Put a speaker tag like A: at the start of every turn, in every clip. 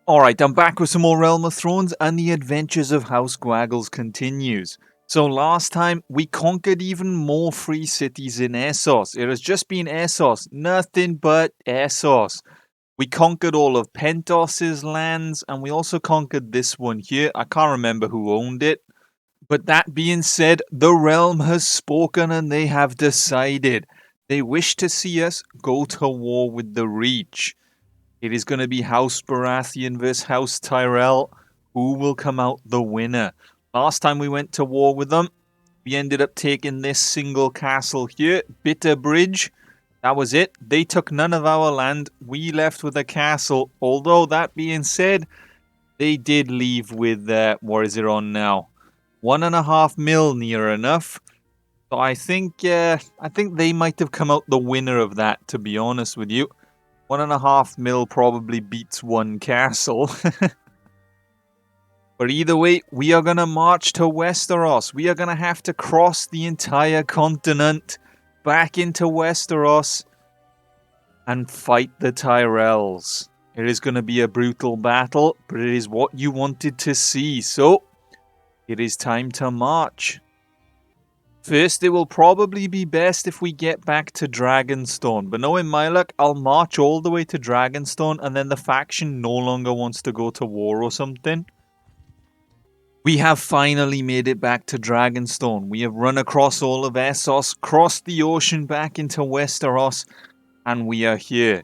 A: Alright, I'm back with some more Realm of Thrones, and the adventures of House Gwagles continues. So last time, we conquered even more free cities in Essos. It has just been Essos, nothing but Essos. We conquered all of Pentos's lands, and we also conquered this one here. I can't remember who owned it. But that being said, the realm has spoken and they have decided. They wish to see us go to war with the Reach. It is going to be House Baratheon versus House Tyrell. Who will come out the winner? Last time we went to war with them, we ended up taking this single castle here, Bitter Bridge. That was it. They took none of our land. We left with a castle. Although, that being said, they did leave with, what is it on now? 1.5 mil near enough. So I think they might have come out the winner of that, to be honest with you. 1.5 mil probably beats one castle. But either way, we are going to march to Westeros. We are going to have to cross the entire continent back into Westeros and fight the Tyrells. It is going to be a brutal battle, but it is what you wanted to see. So, it is time to march. First, it will probably be best if we get back to Dragonstone. But knowing my luck, I'll march all the way to Dragonstone and then the faction no longer wants to go to war or something. We have finally made it back to Dragonstone. We have run across all of Essos, crossed the ocean back into Westeros, and we are here.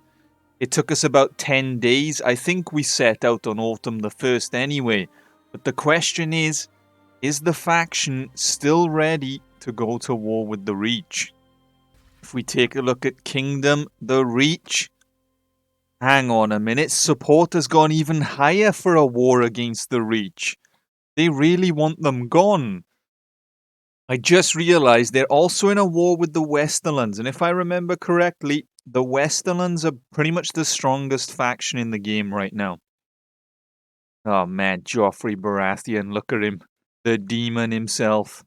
A: It took us about 10 days. I think we set out on Autumn the 1st anyway. But the question is the faction still ready to go to war with the Reach? If we take a look at Kingdom, the Reach. Hang on a minute, support has gone even higher for a war against the Reach. They really want them gone. I just realized they're also in a war with the Westerlands, and if I remember correctly, the Westerlands are pretty much the strongest faction in the game right now. Oh man, Joffrey Baratheon, look at him. The demon himself.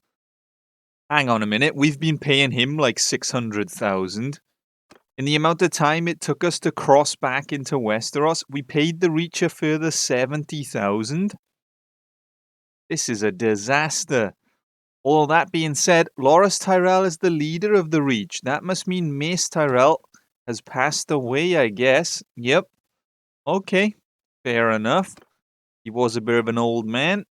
A: Hang on a minute, we've been paying him like 600,000. In the amount of time it took us to cross back into Westeros, we paid the Reach a further 70,000. This is a disaster. All that being said, Loras Tyrell is the leader of the Reach. That must mean Mace Tyrell has passed away, I guess. Yep. Okay, fair enough. He was a bit of an old man.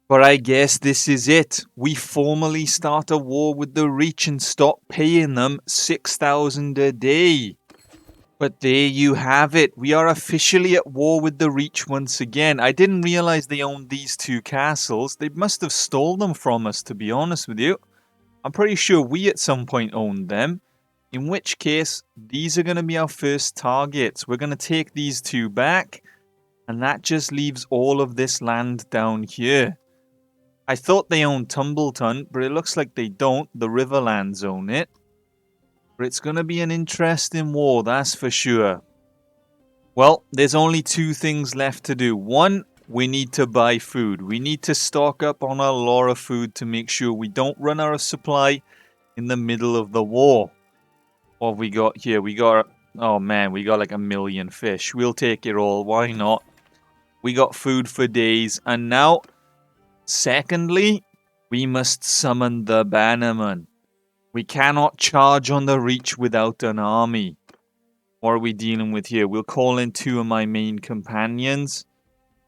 A: But I guess this is it. We formally start a war with the Reach and stop paying them 6,000 a day. But there you have it. We are officially at war with the Reach once again. I didn't realize they owned these two castles. They must have stolen them from us, to be honest with you. I'm pretty sure we at some point owned them. In which case, these are going to be our first targets. We're going to take these two back. And that just leaves all of this land down here. I thought they owned Tumbleton, but it looks like they don't. The Riverlands own it. But it's going to be an interesting war, that's for sure. Well, there's only two things left to do. One, we need to buy food. We need to stock up on a lot of food to make sure we don't run out of supply in the middle of the war. What have we got here? We got, oh man, we got like 1 million fish. We'll take it all. Why not? We got food for days. And now, secondly, we must summon the Bannerman. We cannot charge on the Reach without an army. What are we dealing with here? We'll call in 2 of my main companions.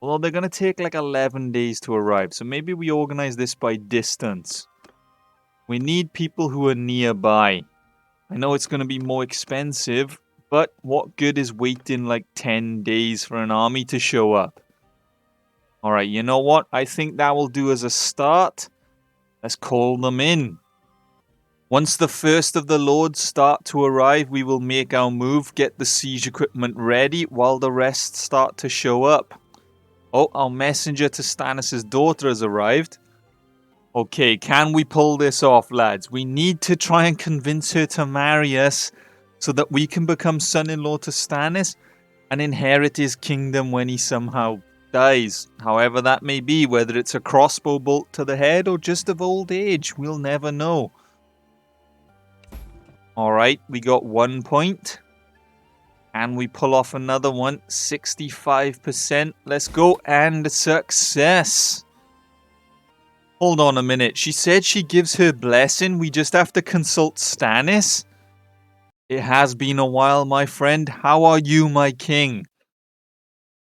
A: Although they're going to take like 11 days to arrive. So maybe we organize this by distance. We need people who are nearby. I know it's going to be more expensive. But what good is waiting like 10 days for an army to show up? Alright, you know what? I think that will do as a start. Let's call them in. Once the first of the lords start to arrive, we will make our move, get the siege equipment ready, while the rest start to show up. Oh, our messenger to Stannis' daughter has arrived. Okay, can we pull this off, lads? We need to try and convince her to marry us, so that we can become son-in-law to Stannis, and inherit his kingdom when he somehow dies. However that may be, whether it's a crossbow bolt to the head, or just of old age, we'll never know. Alright, we got 1 point. And we pull off another one. 65%. Let's go. And success. Hold on a minute. She said she gives her blessing. We just have to consult Stannis. It has been a while, my friend. How are you, my king?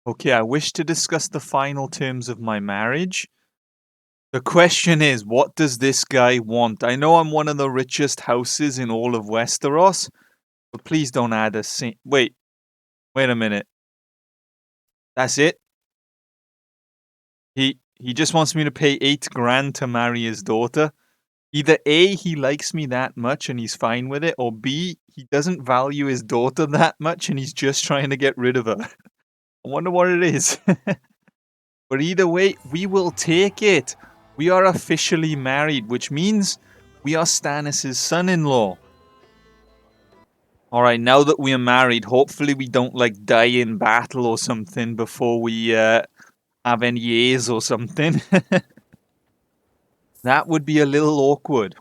A: Okay, I wish to discuss the final terms of my marriage. The question is, what does this guy want? I know I'm one of the richest houses in all of Westeros, but please don't add a Wait a minute. That's it? He just wants me to pay 8 grand to marry his daughter. Either A, he likes me that much and he's fine with it, or B, he doesn't value his daughter that much and he's just trying to get rid of her. I wonder what it is. But either way, we will take it. We are officially married, which means we are Stannis' son-in-law. Alright, now that we are married, hopefully we don't like die in battle or something before we have any heirs or something. That would be a little awkward.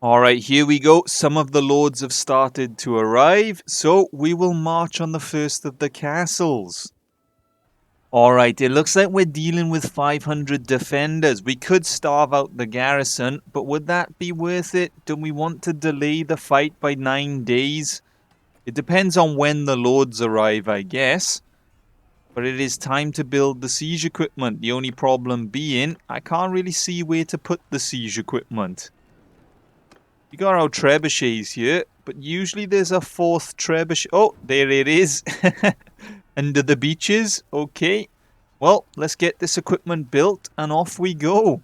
A: Alright, here we go. Some of the lords have started to arrive, so we will march on the first of the castles. Alright, it looks like we're dealing with 500 defenders. We could starve out the garrison, but would that be worth it? Do we want to delay the fight by 9 days? It depends on when the lords arrive, I guess. But it is time to build the siege equipment. The only problem being, I can't really see where to put the siege equipment. We got our trebuchets here, but usually there's a 4th trebuchet. Oh, there it is. Under the beaches. Okay. Well, let's get this equipment built and off we go.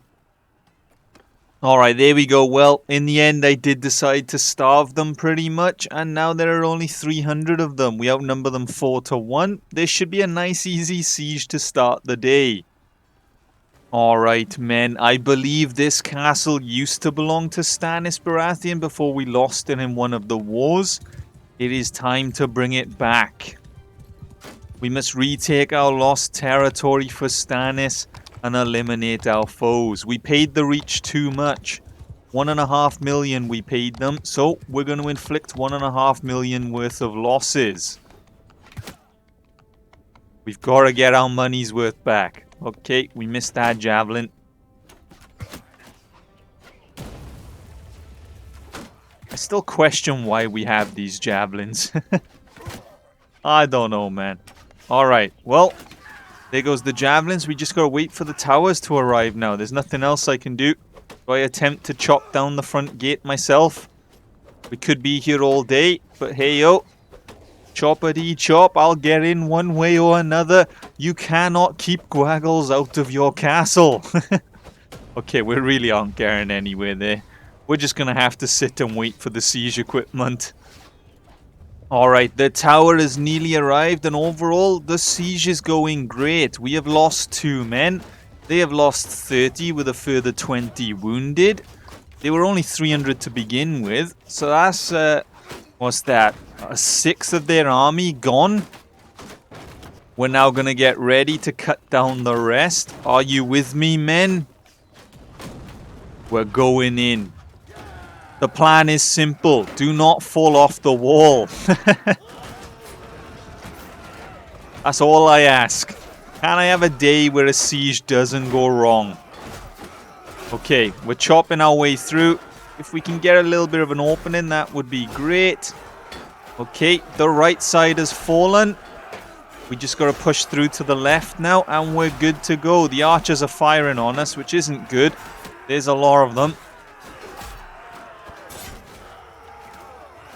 A: Alright, there we go. Well, in the end, I did decide to starve them pretty much, and now there are only 300 of them. We outnumber them 4-1. This should be a nice, easy siege to start the day. Alright, men. I believe this castle used to belong to Stannis Baratheon before we lost it in one of the wars. It is time to bring it back. We must retake our lost territory for Stannis and eliminate our foes. We paid the Reach too much. 1.5 million we paid them, so we're going to inflict 1.5 million worth of losses. We've got to get our money's worth back. Okay, we missed that javelin. I still question why we have these javelins. I don't know, man. Alright, well, there goes the javelins. We just gotta wait for the towers to arrive now. There's nothing else I can do. Do I attempt to chop down the front gate myself? We could be here all day, but hey yo. Choppity chop, I'll get in one way or another. You cannot keep Gwagles out of your castle. Okay, we really aren't getting anywhere there. We're just gonna have to sit and wait for the siege equipment. Alright, the tower has nearly arrived, and overall, the siege is going great. We have lost 2 men. They have lost 30 with a further 20 wounded. They were only 300 to begin with, so that's, what's that? 1/6 of their army gone. We're now gonna get ready to cut down the rest. Are you with me, men? We're going in. The plan is simple. Do not fall off the wall. That's all I ask. Can I have a day where a siege doesn't go wrong? Okay, we're chopping our way through. If we can get a little bit of an opening, that would be great. Okay, the right side has fallen. We just got to push through to the left now, and we're good to go. The archers are firing on us, which isn't good. There's a lot of them.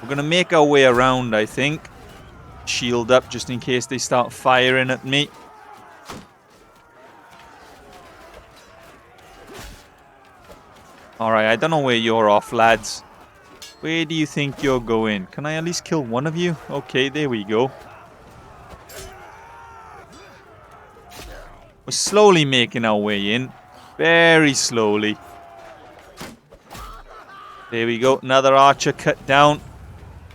A: We're going to make our way around, I think. Shield up just in case they start firing at me. Alright, I don't know where you're off, lads. Where do you think you're going? Can I at least kill one of you? Okay, there we go. We're slowly making our way in. Very slowly. There we go. Another archer cut down.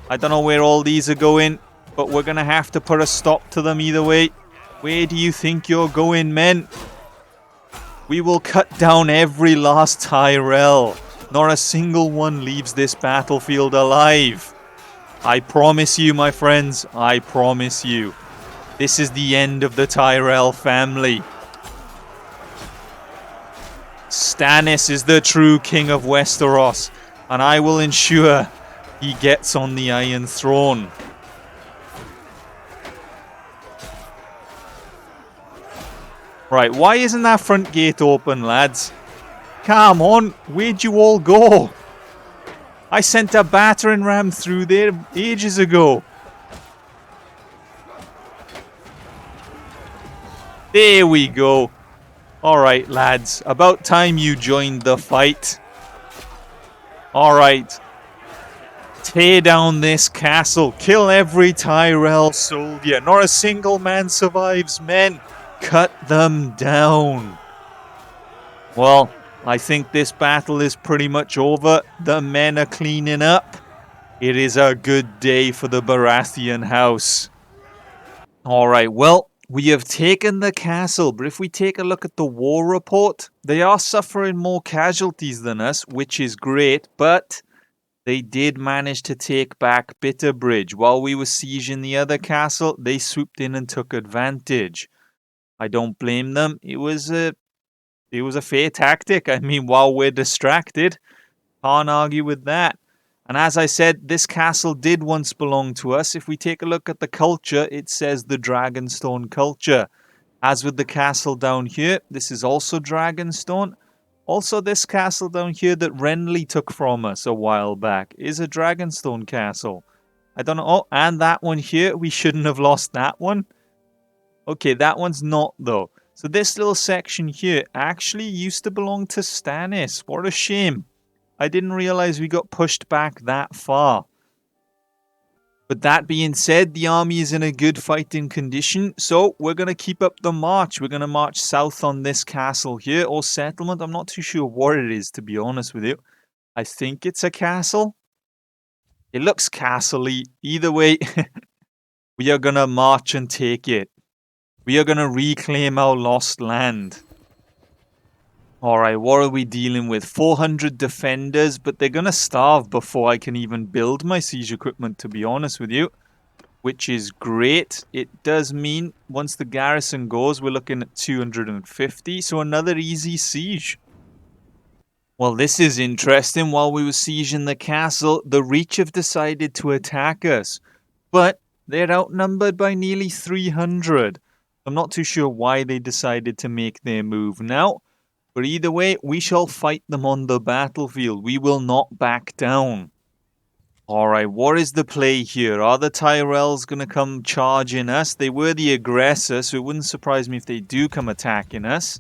A: I don't know where all these are going, but we're going to have to put a stop to them either way. Where do you think you're going, men? We will cut down every last Tyrell. Not a single one leaves this battlefield alive. I promise you, my friends, I promise you. This is the end of the Tyrell family. Stannis is the true king of Westeros, and I will ensure he gets on the Iron Throne. Right, why isn't that front gate open, lads? Come on, where'd you all go? I sent a battering ram through there ages ago. There we go. Alright, lads, about time you joined the fight. Alright. Tear down this castle. Kill every Tyrell soldier. Not a single man survives, men. Cut them down. Well, I think this battle is pretty much over. The men are cleaning up. It is a good day for the Baratheon house. Alright, well, we have taken the castle, but if we take a look at the war report, they are suffering more casualties than us, which is great, but they did manage to take back Bitterbridge. While we were sieging the other castle, they swooped in and took advantage. I don't blame them. It was a fair tactic. I mean, while we're distracted, can't argue with that. And as I said, this castle did once belong to us. If we take a look at the culture, it says the Dragonstone culture. As with the castle down here, this is also Dragonstone. Also, this castle down here that Renly took from us a while back is a Dragonstone castle. I don't know. Oh, and that one here, we shouldn't have lost that one. Okay, that one's not, though. So this little section here actually used to belong to Stannis. What a shame. I didn't realize we got pushed back that far. But that being said, the army is in a good fighting condition. So we're going to keep up the march. We're going to march south on this castle here, or settlement. I'm not too sure what it is, to be honest with you. I think it's a castle. It looks castle-y. Either way, we are going to march and take it. We are going to reclaim our lost land. Alright, what are we dealing with? 400 defenders, but they're going to starve before I can even build my siege equipment, to be honest with you. Which is great. It does mean once the garrison goes, we're looking at 250. So another easy siege. Well, this is interesting. While we were sieging the castle, the Reach have decided to attack us. But they're outnumbered by nearly 300. I'm not too sure why they decided to make their move now. But either way, we shall fight them on the battlefield. We will not back down. Alright, what is the play here? Are the Tyrells going to come charging us? They were the aggressor, so it wouldn't surprise me if they do come attacking us.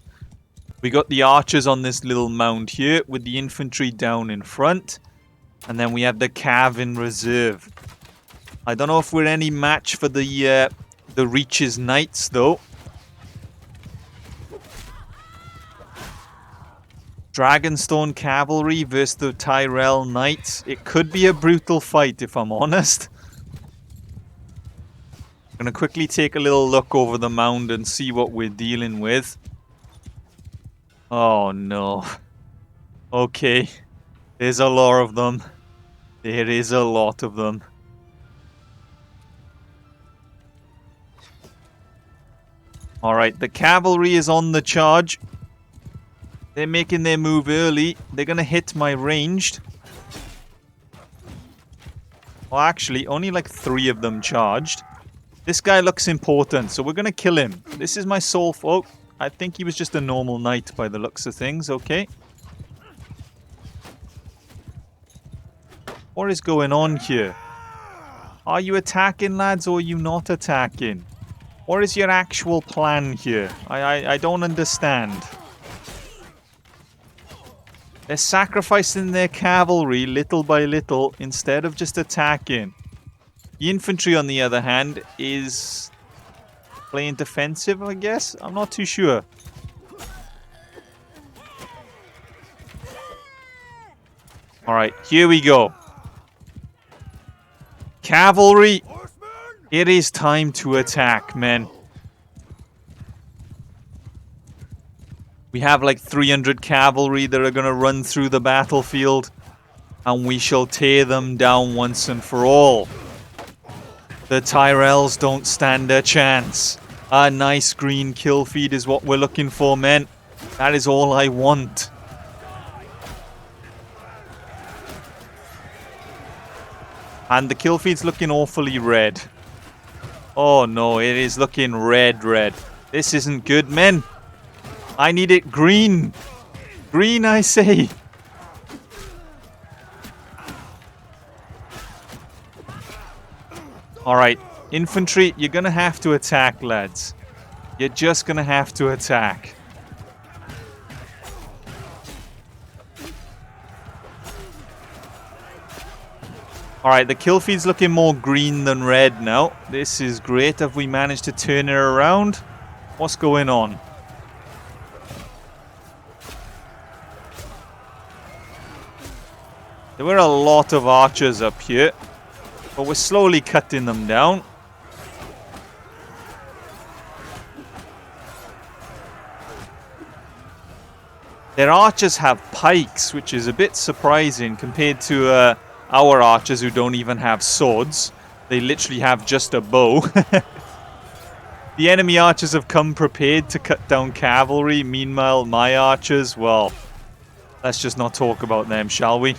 A: We got the archers on this little mound here, with the infantry down in front. And then we have the cav in reserve. I don't know if we're any match for the Reach's Knights, though. Dragonstone Cavalry versus the Tyrell Knights. It could be a brutal fight, if I'm honest. I'm going to quickly take a little look over the mound and see what we're dealing with. Oh, no. Okay. There's a lot of them. There is a lot of them. Alright, the cavalry is on the charge. They're making their move early. They're going to hit my ranged. Well, actually, only like 3 of them charged. This guy looks important, so we're going to kill him. This is my soul folk. I think he was just a normal knight by the looks of things. Okay. What is going on here? Are you attacking, lads, or are you not attacking? What is your actual plan here? I don't understand. They're sacrificing their cavalry little by little instead of just attacking. The infantry, on the other hand, is playing defensive, I guess? I'm not too sure. Alright, here we go. Cavalry! It is time to attack, men. We have like 300 cavalry that are going to run through the battlefield. And we shall tear them down once and for all. The Tyrells don't stand a chance. A nice green kill feed is what we're looking for, men. That is all I want. And the kill feed's looking awfully red. Oh no, it is looking red. This isn't good, men. I need it green. Green, I say. Alright, infantry, you're gonna have to attack, lads. You're just gonna have to attack. Alright, the kill feed's looking more green than red now. This is great. Have we managed to turn it around? What's going on? There were a lot of archers up here, but we're slowly cutting them down. Their archers have pikes, which is a bit surprising compared to our archers who don't even have swords. They literally have just a bow. The enemy archers have come prepared to cut down cavalry. Meanwhile, my archers, well, let's just not talk about them, shall we?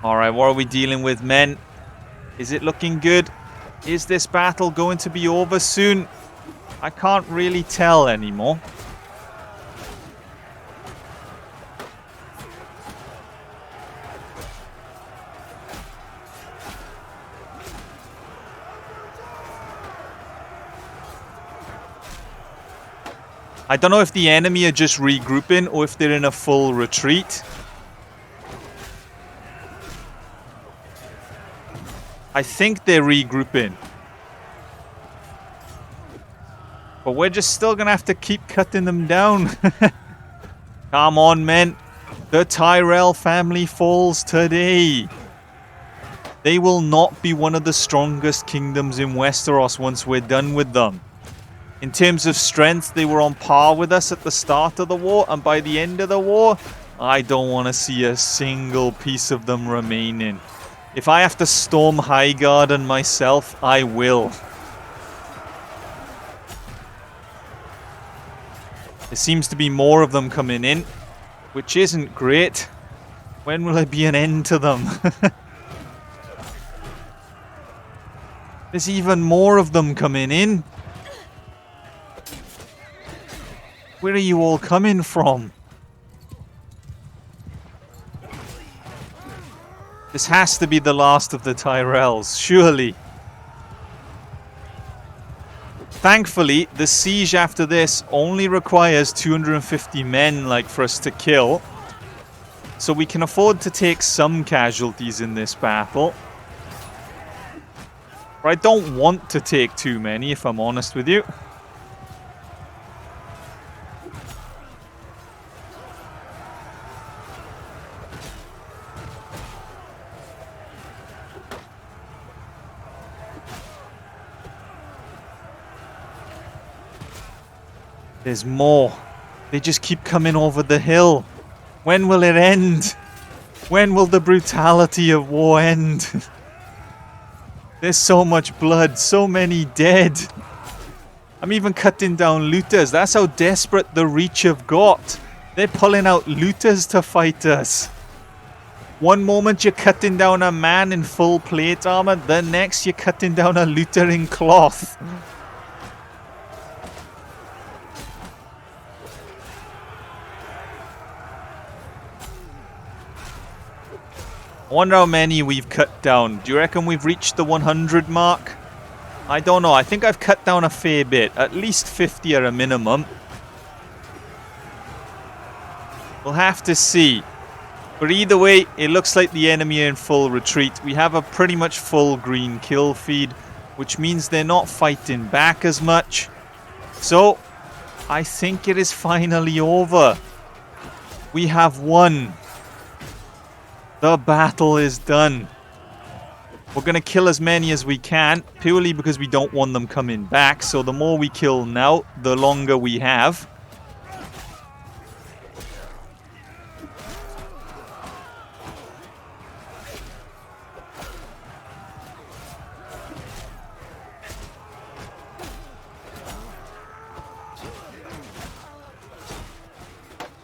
A: Alright, what are we dealing with, men? Is it looking good? Is this battle going to be over soon? I can't really tell anymore. I don't know if the enemy are just regrouping or if they're in a full retreat. I think they're regrouping. But we're just still going to have to keep cutting them down. Come on, men. The Tyrell family falls today. They will not be one of the strongest kingdoms in Westeros once we're done with them. In terms of strength, they were on par with us at the start of the war. And by the end of the war, I don't want to see a single piece of them remaining. If I have to storm Highgarden myself, I will. There seems to be more of them coming in, which isn't great. When will there be an end to them? There's even more of them coming in. Where are you all coming from? This has to be the last of the Tyrells, surely. Thankfully, the siege after this only requires 250 men, for us to kill. So we can afford to take some casualties in this battle. But I don't want to take too many, if I'm honest with you. There's more. They just keep coming over the hill. When will it end? When will the brutality of war end? There's so much blood, so many dead. I'm even cutting down looters. That's how desperate the Reach have got. They're pulling out looters to fight us. One moment you're cutting down a man in full plate armor, the next you're cutting down a looter in cloth. I wonder how many we've cut down. Do you reckon we've reached the 100 mark? I don't know. I think I've cut down a fair bit. At least 50 at a minimum. We'll have to see. But either way, it looks like the enemy are in full retreat. We have a pretty much full green kill feed, which means they're not fighting back as much. So, I think it is finally over. We have won. The battle is done. We're going to kill as many as we can, purely because we don't want them coming back. So the more we kill now, the longer we have.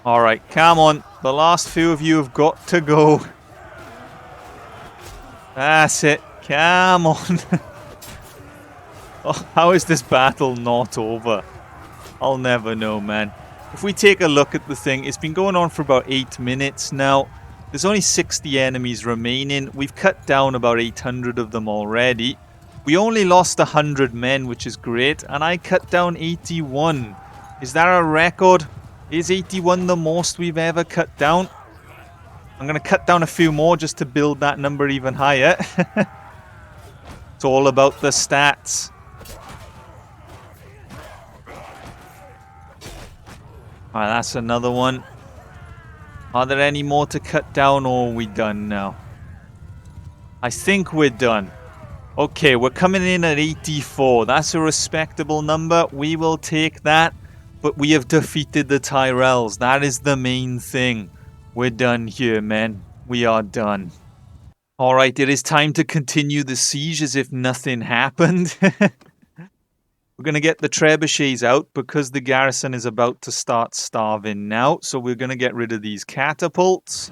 A: Alright, come on. The last few of you have got to go. That's it. Come on. Oh, how is this battle not over? I'll never know, man. If we take a look at the thing, it's been going on for about 8 minutes now. There's only 60 enemies remaining. We've cut down about 800 of them already. We only lost 100 men, which is great. And I cut down 81. Is that a record? Is 81 the most we've ever cut down? I'm going to cut down a few more just to build that number even higher. It's all about the stats. Alright, that's another one. Are there any more to cut down, or are we done now? I think we're done. Okay, we're coming in at 84. That's a respectable number. We will take that. But we have defeated the Tyrells. That is the main thing. We're done here, men. We are done. Alright, it is time to continue the siege as if nothing happened. We're going to get the trebuchets out because the garrison is about to start starving now. So we're going to get rid of these catapults.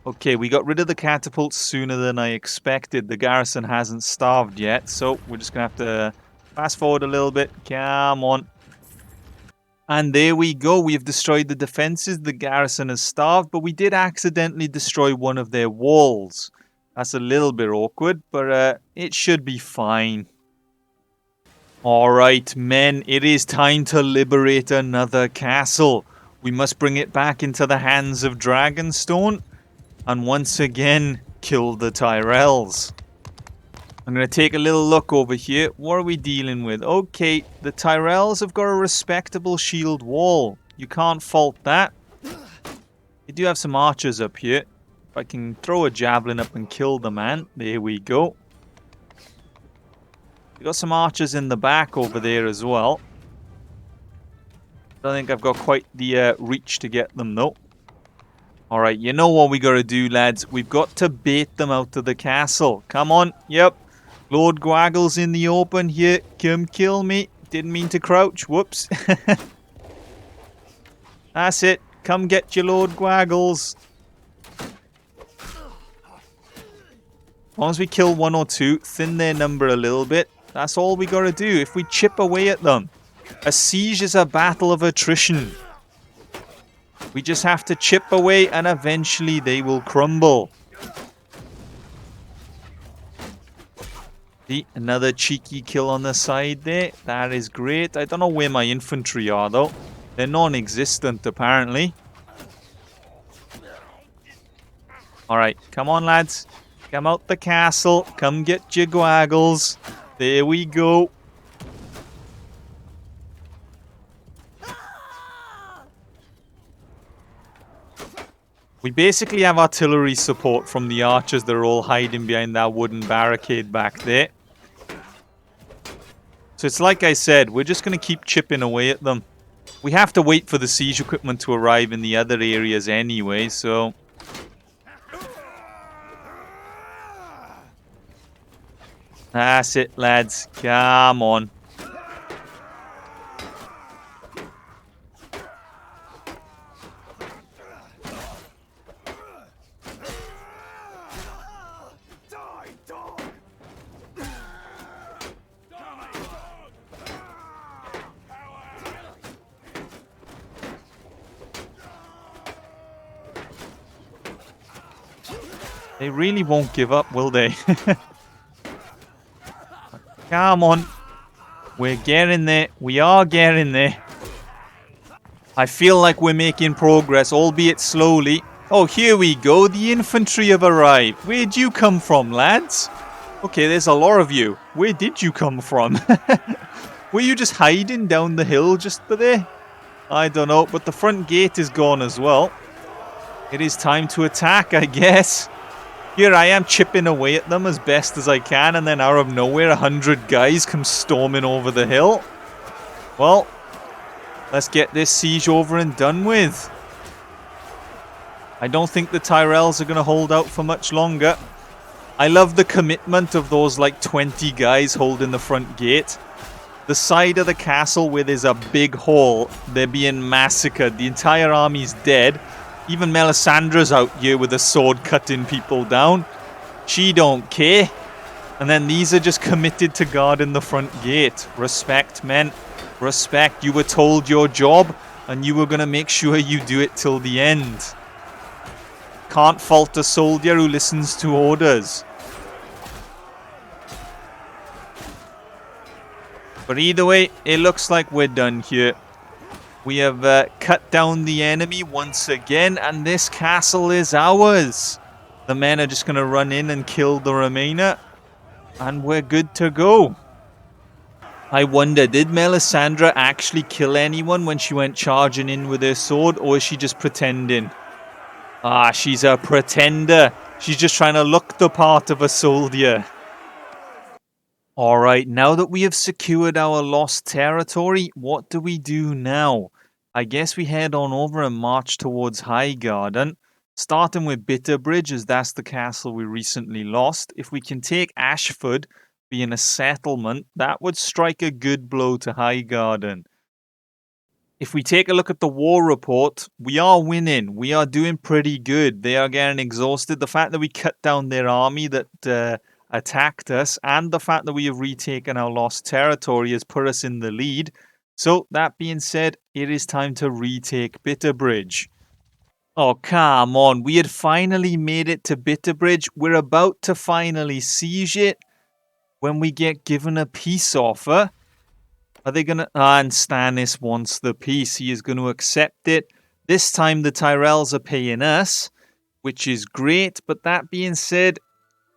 A: Okay, we got rid of the catapults sooner than I expected. The garrison hasn't starved yet. So we're just going to have to fast forward a little bit. Come on. And there we go. We've destroyed the defenses. The garrison has starved. But we did accidentally destroy one of their walls. That's a little bit awkward. But it should be fine. Alright, men, it is time to liberate another castle. We must bring it back into the hands of Dragonstone and once again kill the Tyrells. I'm going to take a little look over here. What are we dealing with? Okay, the Tyrells have got a respectable shield wall. You can't fault that. They do have some archers up here. If I can throw a javelin up and kill the man. There we go. We got some archers in the back over there as well. I don't think I've got quite the reach to get them though. Alright, you know what we gotta do, lads. We've got to bait them out of the castle. Come on. Yep. Lord Gwagles in the open here. Come kill me. Didn't mean to crouch. Whoops. That's it. Come get your Lord Gwagles. As long as we kill one or two, thin their number a little bit. That's all we gotta do. If we chip away at them. A siege is a battle of attrition. We just have to chip away and eventually they will crumble. See, another cheeky kill on the side there. That is great. I don't know where my infantry are though. They're non-existent apparently. Alright, come on lads. Come out the castle. Come get your Gwagles. There we go. We basically have artillery support from the archers that are all hiding behind that wooden barricade back there. So it's like I said, we're just going to keep chipping away at them. We have to wait for the siege equipment to arrive in the other areas anyway, so... That's it, lads. Come on. They really won't give up, will they? Come on. We're getting there. We are getting there. I feel like we're making progress, albeit slowly. Oh, here we go. The infantry have arrived. Where'd you come from, lads? Okay, there's a lot of you. Where did you come from? Were you just hiding down the hill just there? I don't know, but the front gate is gone as well. It is time to attack, I guess. Here I am chipping away at them as best as I can, and then out of nowhere 100 guys come storming over the hill. Well, let's get this siege over and done with. I don't think the Tyrells are going to hold out for much longer. I love the commitment of those like 20 guys holding the front gate. The side of the castle where there's a big hole, they're being massacred. The entire army's dead. Even Melisandre's out here with a sword cutting people down. She don't care. And then these are just committed to guarding the front gate. Respect, men. Respect. You were told your job, and you were going to make sure you do it till the end. Can't fault a soldier who listens to orders. But either way, it looks like we're done here. We have cut down the enemy once again, and this castle is ours. The men are just going to run in and kill the remainder, and we're good to go. I wonder, did Melisandre actually kill anyone when she went charging in with her sword, or is she just pretending? Ah, she's a pretender. She's just trying to look the part of a soldier. Alright, now that we have secured our lost territory, what do we do now? I guess we head on over and march towards Highgarden, starting with Bitterbridge, as that's the castle we recently lost. If we can take Ashford, being a settlement, that would strike a good blow to Highgarden. If we take a look at the war report, we are winning. We are doing pretty good. They are getting exhausted. The fact that we cut down their army that attacked us, and the fact that we have retaken our lost territory has put us in the lead. So, that being said, it is time to retake Bitterbridge. Oh, come on. We had finally made it to Bitterbridge. We're about to finally siege it when we get given a peace offer. Are they going to... and Stannis wants the peace. He is going to accept it. This time the Tyrells are paying us, which is great. But that being said,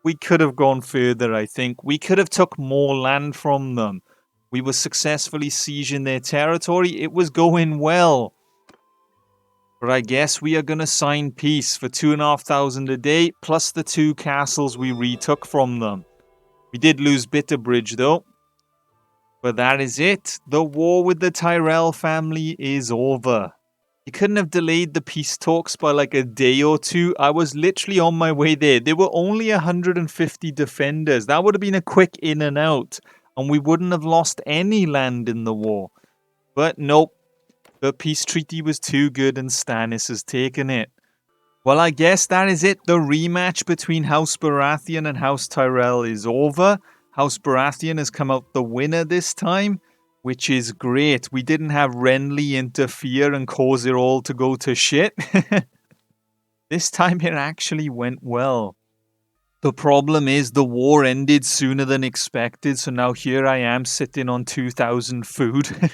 A: we could have gone further, I think. We could have took more land from them. We were successfully sieging their territory. It was going well. But I guess we are going to sign peace for 2,500 a day, plus the 2 castles we retook from them. We did lose Bitterbridge, though. But that is it. The war with the Tyrell family is over. You couldn't have delayed the peace talks by like a day or two. I was literally on my way there. There were only 150 defenders. That would have been a quick in and out. And we wouldn't have lost any land in the war. But nope. The peace treaty was too good and Stannis has taken it. Well, I guess that is it. The rematch between House Baratheon and House Tyrell is over. House Baratheon has come out the winner this time, which is great. We didn't have Renly interfere and cause it all to go to shit. This time it actually went well. The problem is the war ended sooner than expected, so now here I am sitting on 2,000 food.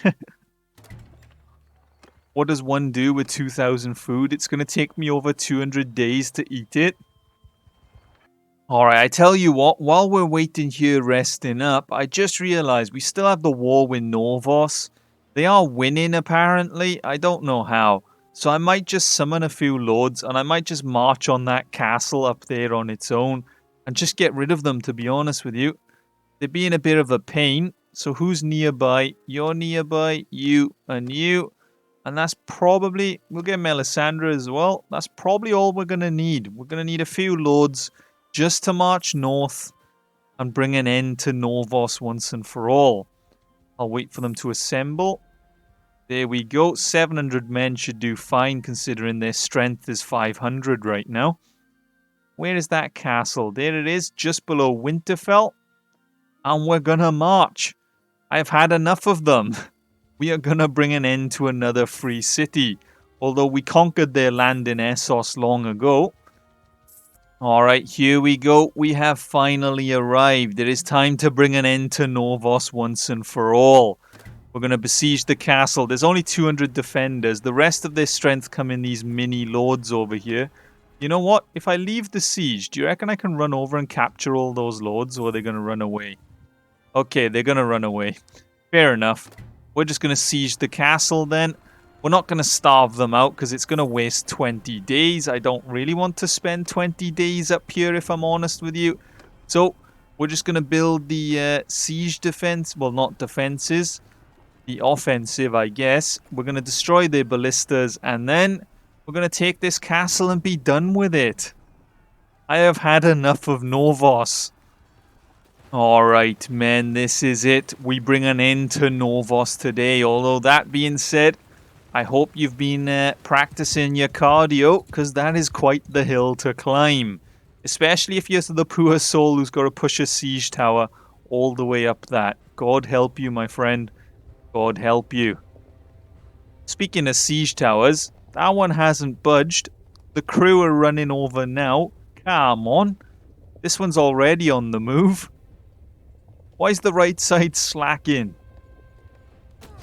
A: What does one do with 2,000 food? It's going to take me over 200 days to eat it. Alright, I tell you what, while we're waiting here resting up, I just realized we still have the war with Norvos. They are winning apparently, I don't know how. So I might just summon a few lords and I might just march on that castle up there on its own and just get rid of them, to be honest with you. They're being a bit of a pain. So who's nearby? You're nearby, you and you. And that's probably, we'll get Melisandre as well. That's probably all we're going to need. We're going to need a few lords just to march north and bring an end to Norvos once and for all. I'll wait for them to assemble. There we go. 700 men should do fine considering their strength is 500 right now. Where is that castle? There it is, just below Winterfell. And we're going to march. I've had enough of them. We are going to bring an end to another free city. Although we conquered their land in Essos long ago. Alright, here we go. We have finally arrived. It is time to bring an end to Norvos once and for all. We're going to besiege the castle. There's only 200 defenders. The rest of their strength come in these mini lords over here. You know what? If I leave the siege, do you reckon I can run over and capture all those lords, or are they going to run away? Okay, they're going to run away. Fair enough. We're just going to siege the castle then. We're not going to starve them out because it's going to waste 20 days. I don't really want to spend 20 days up here, if I'm honest with you. So, we're just going to build the siege defense. Well, not defenses. The offensive, I guess. We're going to destroy their ballistas and then we're going to take this castle and be done with it. I have had enough of Norvos. Alright, men, this is it. We bring an end to Novos today. Although that being said, I hope you've been practicing your cardio, because that is quite the hill to climb. Especially if you're the poor soul who's got to push a siege tower all the way up that. God help you, my friend. God help you. Speaking of siege towers, that one hasn't budged. The crew are running over now. Come on. This one's already on the move. Why is the right side slacking?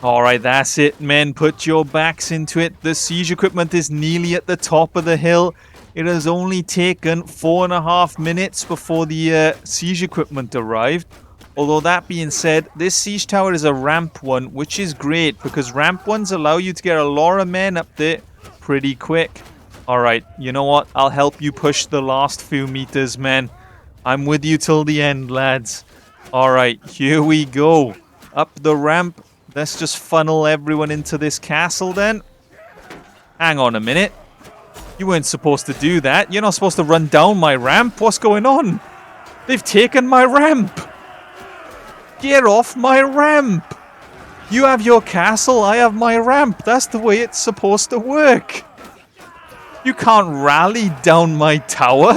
A: Alright, that's it, men. Put your backs into it. The siege equipment is nearly at the top of the hill. It has only taken 4.5 minutes before the siege equipment arrived. Although that being said, this siege tower is a ramp one, which is great because ramp ones allow you to get a lot of men up there pretty quick. Alright, you know what? I'll help you push the last few meters, men. I'm with you till the end, lads. Alright, here we go. Up the ramp. Let's just funnel everyone into this castle then. Hang on a minute. You weren't supposed to do that. You're not supposed to run down my ramp. What's going on? They've taken my ramp. Get off my ramp. You have your castle, I have my ramp. That's the way it's supposed to work. You can't rally down my tower.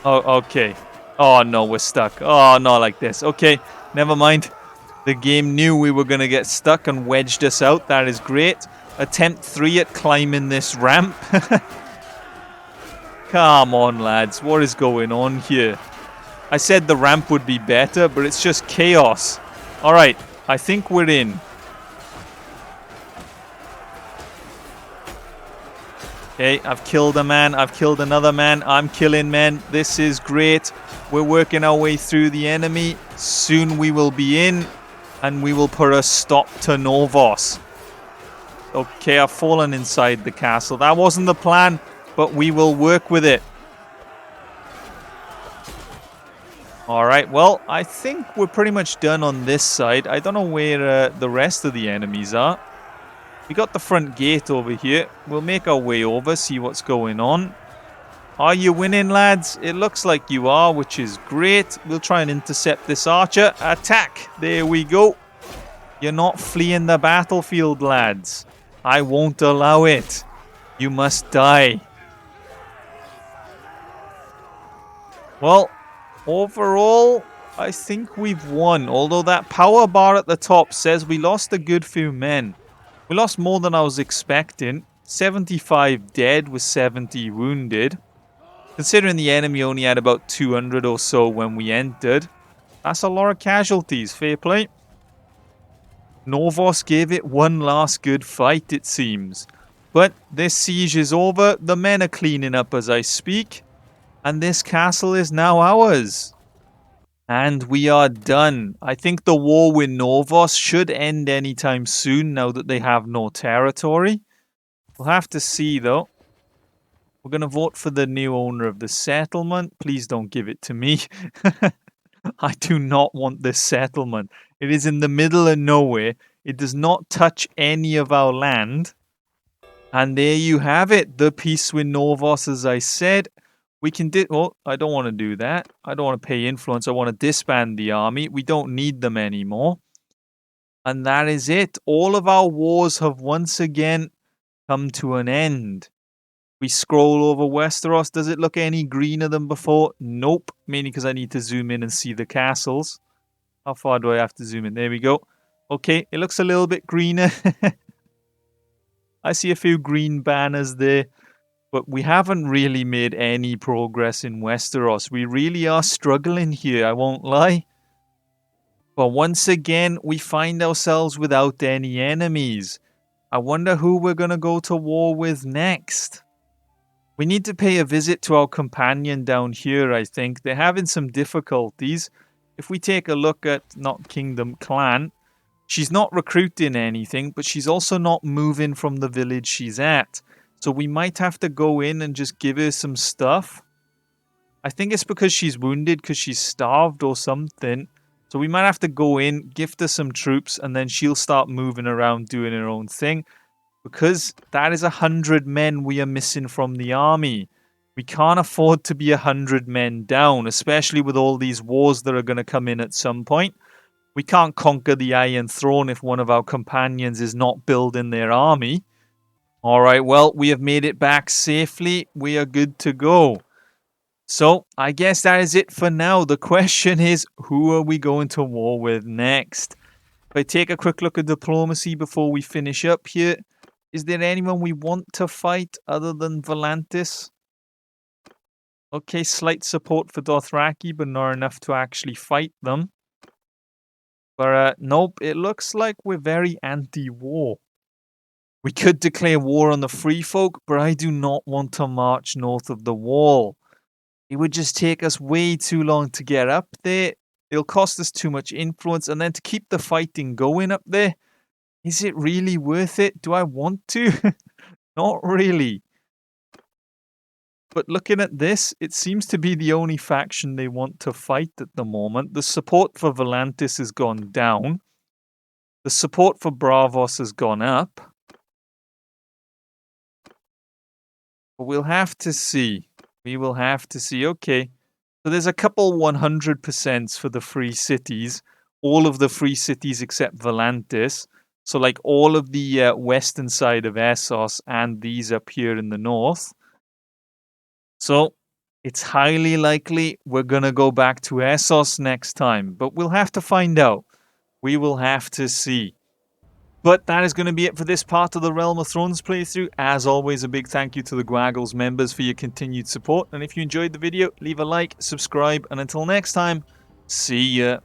A: Oh, okay. Oh, no, we're stuck. Oh, not like this. Okay, never mind. The game knew we were going to get stuck and wedged us out. That is great. Attempt 3 at climbing this ramp. Come on, lads. What is going on here? I said the ramp would be better, but it's just chaos. Alright, I think we're in. Okay, I've killed a man. I've killed another man. I'm killing men. This is great. We're working our way through the enemy. Soon we will be in, and we will put a stop to Novos. Okay, I've fallen inside the castle. That wasn't the plan, but we will work with it. Alright, well, I think we're pretty much done on this side. I don't know where the rest of the enemies are. We got the front gate over here. We'll make our way over, see what's going on. Are you winning, lads? It looks like you are, which is great. We'll try and intercept this archer. Attack! There we go. You're not fleeing the battlefield, lads. I won't allow it. You must die. Well, overall, I think we've won. Although that power bar at the top says we lost a good few men. We lost more than I was expecting. 75 dead with 70 wounded. Considering the enemy only had about 200 or so when we entered. That's a lot of casualties. Fair play. Novos gave it one last good fight, it seems. But this siege is over. The men are cleaning up as I speak. And this castle is now ours. And we are done. I think the war with Novos should end anytime soon now that they have no territory. We'll have to see though. We're going to vote for the new owner of the settlement. Please don't give it to me. I do not want this settlement. It is in the middle of nowhere. It does not touch any of our land. And there you have it. The peace with Novos, as I said. We can well, I don't want to do that. I don't want to pay influence. I want to disband the army. We don't need them anymore. And that is it. All of our wars have once again come to an end. We scroll over Westeros. Does it look any greener than before? Nope. Mainly because I need to zoom in and see the castles. How far do I have to zoom in? There we go. Okay, it looks a little bit greener. I see a few green banners there. But we haven't really made any progress in Westeros. We really are struggling here, I won't lie. But once again, we find ourselves without any enemies. I wonder who we're going to go to war with next. We need to pay a visit to our companion down here, I think. They're having some difficulties. If we take a look at Not Kingdom Clan, she's not recruiting anything, but she's also not moving from the village she's at. So we might have to go in and just give her some stuff. I think it's because she's wounded, because she's starved or something. So we might have to go in, gift her some troops, and then she'll start moving around doing her own thing. Because that is 100 men we are missing from the army. We can't afford to be 100 men down, especially with all these wars that are going to come in at some point. We can't conquer the Iron Throne if one of our companions is not building their army. Alright, well, we have made it back safely. We are good to go. So, I guess that is it for now. The question is, who are we going to war with next? If I take a quick look at diplomacy before we finish up here, is there anyone we want to fight other than Volantis? Okay, slight support for Dothraki, but not enough to actually fight them. But nope, it looks like we're very anti-war. We could declare war on the Free Folk, but I do not want to march north of the wall. It would just take us way too long to get up there. It'll cost us too much influence, and then to keep the fighting going up there, is it really worth it? Do I want to? Not really. But looking at this, it seems to be the only faction they want to fight at the moment. The support for Volantis has gone down. The support for Braavos has gone up. But we'll have to see. We will have to see. Okay. So there's a couple 100% for the free cities. All of the free cities except Volantis. So like all of the western side of Essos and these up here in the north. So it's highly likely we're going to go back to Essos next time. But we'll have to find out. We will have to see. But that is going to be it for this part of the Realm of Thrones playthrough. As always, a big thank you to the Gwagles members for your continued support. And if you enjoyed the video, leave a like, subscribe, and until next time, see ya.